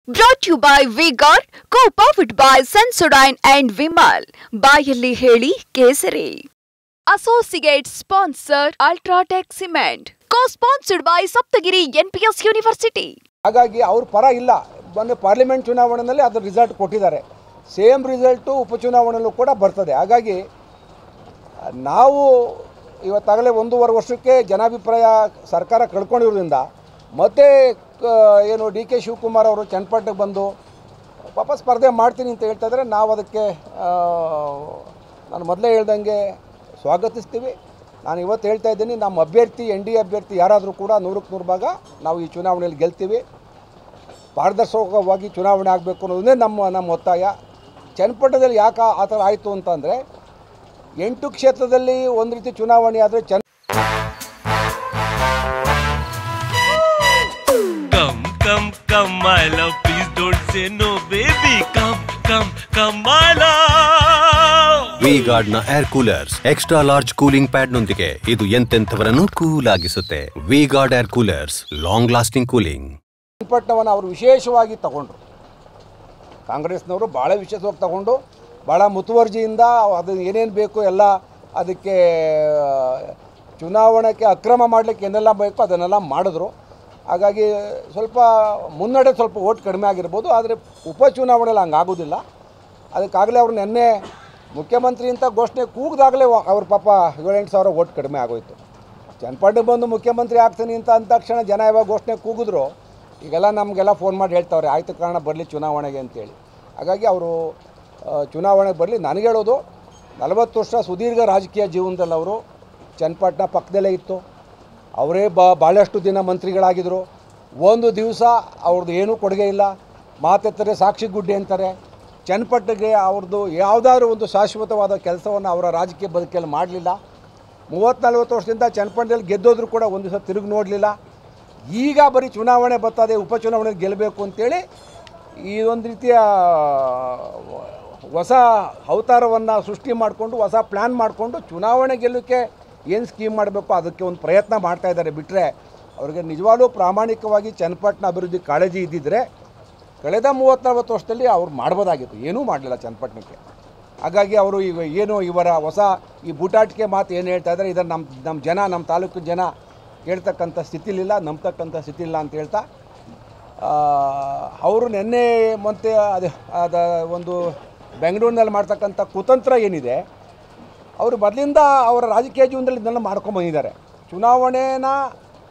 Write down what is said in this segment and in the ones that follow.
Brought to you by V-Guard, co-powered by Sensodyne and Vimal. ಬಾಯಲ್ಲಿ ಹೇಳಿ ಕೇಸರಿ. Associate sponsor Ultratech Cement. Co-sponsored by Saptagiri NPS University. ಹಾಗಾಗಿ ಅವ್ರ ಪರ ಇಲ್ಲ. ಮೊನ್ನೆ ಪಾರ್ಲಿಮೆಂಟ್ ಚುನಾವಣೆಯಲ್ಲಿ ಅದರ ರಿಸಲ್ಟ್ ಕೊಟ್ಟಿದ್ದಾರೆ. ಸೇಮ್ ರಿಸಲ್ಟು ಉಪಚುನಾವಣೆಯಲ್ಲೂ ಕೂಡ ಬರ್ತದೆ. ಹಾಗಾಗಿ ನಾವು ಇವತ್ತಾಗಲೇ 1.5 ವರ್ಷಕ್ಕೆ ಜನಾಭಿಪ್ರಾಯ ಸರ್ಕಾರ ಕಳ್ಕೊಂಡಿರೋದ್ರಿಂದ ಮತ್ತೆ ಏನು ಡಿ ಕೆ ಶಿವಕುಮಾರ್ ಅವರು ಚನ್ನಪಟ್ಟಣಕ್ಕೆ ಬಂದು ಪಾಪ ಸ್ಪರ್ಧೆ ಮಾಡ್ತೀನಿ ಅಂತ ಹೇಳ್ತಾ ಇದ್ದಾರೆ. ನಾವು ಅದಕ್ಕೆ ನಾನು ಮೊದಲೇ ಹೇಳ್ದಂಗೆ ಸ್ವಾಗತಿಸ್ತೀವಿ. ನಾನು ಇವತ್ತು ಹೇಳ್ತಾ ಇದ್ದೀನಿ, ನಮ್ಮ ಅಭ್ಯರ್ಥಿ NDA ಅಭ್ಯರ್ಥಿ ಯಾರಾದರೂ ಕೂಡ 100ಕ್ಕೆ 100 ಭಾಗ ನಾವು ಈ ಚುನಾವಣೆಯಲ್ಲಿ ಗೆಲ್ತೀವಿ. ಪಾರದರ್ಶಕವಾಗಿ ಚುನಾವಣೆ ಆಗಬೇಕು ಅನ್ನೋದೇ ನಮ್ಮ ಒತ್ತಾಯ. ಚನ್ನಪಟ್ಟಣದಲ್ಲಿ ಯಾಕೆ ಆ ಥರ ಆಯಿತು ಅಂತಂದರೆ 8 ಕ್ಷೇತ್ರದಲ್ಲಿ ಒಂದು ರೀತಿ ಚುನಾವಣೆ ಆದರೆ Come, my love, please don't say no, baby. Come, my love. V-Guard ನ air coolers extra large cooling pad ನೊಂದಿಗೆ ಇದು ಎಂತೆಂಥವರನ್ನು ಕೂಲ್ ಆಗಿಸುತ್ತೆ. V-Guard air coolers, long lasting cooling. ಚನ್ನಪಟ್ಟಣವನ್ನು ಅವರು ವಿಶೇಷವಾಗಿ ತಗೊಂಡ್ರು. ಕಾಂಗ್ರೆಸ್ನವರು ಭಾಳ ವಿಶೇಷವಾಗಿ ತಗೊಂಡು ಭಾಳ ಮುತುವರ್ಜಿಯಿಂದ ಅದು ಏನೇನು ಬೇಕು ಎಲ್ಲ ಅದಕ್ಕೆ ಚುನಾವಣೆಗೆ ಅಕ್ರಮ ಮಾಡಲಿಕ್ಕೆ ಏನೆಲ್ಲ ಬೇಕು ಅದನ್ನೆಲ್ಲ ಮಾಡಿದ್ರು. ಹಾಗಾಗಿ ಸ್ವಲ್ಪ ಮುನ್ನಡೆ ಸ್ವಲ್ಪ ಓಟ್ ಕಡಿಮೆ ಆಗಿರ್ಬೋದು, ಆದರೆ ಉಪಚುನಾವಣೆಯಲ್ಲಿ ಹಂಗೆ ಆಗೋದಿಲ್ಲ. ಅದಕ್ಕಾಗಲೇ ಅವ್ರು ನಿನ್ನೆ ಮುಖ್ಯಮಂತ್ರಿ ಅಂತ ಘೋಷಣೆ ಕೂಗಿದಾಗಲೇ ಅವ್ರ ಪಾಪ 7-8 ಸಾವಿರ ಓಟ್ ಕಡಿಮೆ ಆಗೋಯ್ತು. ಚನ್ನಪಟ್ಟಣಕ್ಕೆ ಬಂದು ಮುಖ್ಯಮಂತ್ರಿ ಆಗ್ತೀನಿ ಅಂತ ಅಂದ ತಕ್ಷಣ ಜನ ಯಾವಾಗ ಘೋಷಣೆ ಕೂಗಿದ್ರು ಈಗೆಲ್ಲ ನಮಗೆಲ್ಲ ಫೋನ್ ಮಾಡಿ ಹೇಳ್ತಾವ್ರೆ ಆಯ್ತು ಕಾರಣ ಬರಲಿ ಚುನಾವಣೆಗೆ ಅಂತೇಳಿ. ಹಾಗಾಗಿ ಅವರು ಚುನಾವಣೆಗೆ ಬರಲಿ. ನನಗೆ ಹೇಳೋದು 40 ವರ್ಷ ಸುದೀರ್ಘ ರಾಜಕೀಯ ಜೀವನದಲ್ಲಿ ಅವರು ಚನ್ನಪಟ್ಟಣ ಪಕ್ಕದಲ್ಲೇ ಇತ್ತು. ಅವರೇ ಭಾಳಷ್ಟು ದಿನ ಮಂತ್ರಿಗಳಾಗಿದ್ದರು. ಒಂದು ದಿವಸ ಅವ್ರದ್ದು ಏನೂ ಕೊಡುಗೆ ಇಲ್ಲ. ಮಾತೆತ್ತರೆ ಸಾಕ್ಷಿ ಗುಡ್ಡೆ ಅಂತಾರೆ. ಚನ್ನಪಟ್ಟಣಕ್ಕೆ ಅವ್ರದ್ದು ಯಾವುದಾದ್ರೂ ಒಂದು ಶಾಶ್ವತವಾದ ಕೆಲಸವನ್ನು ಅವರ ರಾಜಕೀಯ ಬದುಕಲ್ಲಿ ಮಾಡಲಿಲ್ಲ. 30-40 ವರ್ಷದಿಂದ ಚನ್ನಪಟ್ಟಣದಲ್ಲಿ ಗೆದ್ದೋದ್ರೂ ಕೂಡ ಒಂದು ದಿವಸ ತಿರುಗಿ ನೋಡಲಿಲ್ಲ. ಈಗ ಬರೀ ಚುನಾವಣೆ ಬರ್ತದೆ, ಉಪಚುನಾವಣೆ ಗೆಲ್ಲಬೇಕು ಅಂತೇಳಿ ಈ ಒಂದು ರೀತಿಯ ಹೊಸ ಅವತಾರವನ್ನು ಸೃಷ್ಟಿ ಮಾಡಿಕೊಂಡು ಹೊಸ ಪ್ಲ್ಯಾನ್ ಮಾಡಿಕೊಂಡು ಚುನಾವಣೆ ಗೆಲ್ಲೋಕ್ಕೆ ಏನು ಸ್ಕೀಮ್ ಮಾಡಬೇಕು ಅದಕ್ಕೆ ಒಂದು ಪ್ರಯತ್ನ ಮಾಡ್ತಾಯಿದ್ದಾರೆ. ಬಿಟ್ಟರೆ ಅವ್ರಿಗೆ ನಿಜವಾಗ್ಲೂ ಪ್ರಾಮಾಣಿಕವಾಗಿ ಚನ್ನಪಟ್ಟಣ ಅಭಿವೃದ್ಧಿ ಕಾಳಜಿ ಇದ್ದಿದ್ದರೆ ಕಳೆದ 30-40 ವರ್ಷದಲ್ಲಿ ಅವ್ರು ಮಾಡ್ಬೋದಾಗಿತ್ತು. ಏನೂ ಮಾಡಲಿಲ್ಲ ಚನ್ನಪಟ್ಟಣಕ್ಕೆ. ಹಾಗಾಗಿ ಅವರು ಈಗ ಏನು ಇವರ ಹೊಸ ಈ ಬೂಟಾಟಿಕೆ ಮಾತು ಏನು ಹೇಳ್ತಾ ಇದ್ದಾರೆ ಇದನ್ನು ನಮ್ಮ ಜನ, ನಮ್ಮ ತಾಲೂಕು ಜನ ಕೇಳ್ತಕ್ಕಂಥ ಸ್ಥಿತಿಲಿಲ್ಲ, ನಂಬ್ತಕ್ಕಂಥ ಸ್ಥಿತಿ ಇಲ್ಲ ಅಂತ ಹೇಳ್ತಾ ಅವರು ನಿನ್ನೆ ಮತ್ತೆ ಅದು ಒಂದು ಬೆಂಗಳೂರಿನಲ್ಲಿ ಮಾಡ್ತಕ್ಕಂಥ ಕುತಂತ್ರ ಏನಿದೆ ಅವರು ಮೊದಲಿಂದ ಅವರ ರಾಜಕೀಯ ಜೀವನದಲ್ಲಿ ಇದನ್ನೆಲ್ಲ ಮಾಡ್ಕೊಂಬಂದಿದ್ದಾರೆ. ಚುನಾವಣೆನ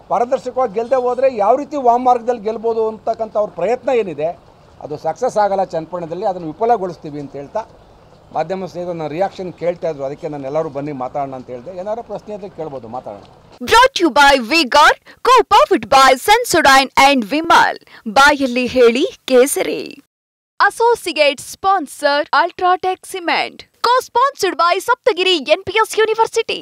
ಪಾರದರ್ಶಕವಾಗಿ ಗೆಲ್ಲದೆ ಹೋದರೆ ಯಾವ ರೀತಿ ವಾಮಮಾರ್ಗದಲ್ಲಿ ಗೆಲ್ಬೋದು ಅಂತಕ್ಕಂಥ ಅವ್ರ ಪ್ರಯತ್ನ ಏನಿದೆ ಅದು ಸಕ್ಸಸ್ ಆಗಲ್ಲ ಚನ್ನಪಟ್ಟಣದಲ್ಲಿ, ಅದನ್ನು ವಿಫಲಗೊಳಿಸ್ತೀವಿ ಅಂತ ಹೇಳ್ತಾ ಮಾಧ್ಯಮ ಸ್ನೇಹಿತರು ನನ್ನ ರಿಯಾಕ್ಷನ್ ಕೇಳ್ತಾ ಇದ್ರು. ಅದಕ್ಕೆ ನಾನು ಎಲ್ಲರೂ ಬನ್ನಿ ಮಾತಾಡೋಣ ಅಂತ ಹೇಳಿದೆ. ಏನಾದ್ರು ಪ್ರಶ್ನೆ ಇದ್ದರೆ ಕೇಳ್ಬೋದು, ಮಾತಾಡೋಣ. Brought to you by V-Guard, co-powered by Sensodyne and Vimal. ಬಾಯಲ್ಲಿ ಹೇಳಿ ಕೇಸರಿ. Associate sponsor Ultratech Cement. Co-sponsored by Saptagiri NPS University.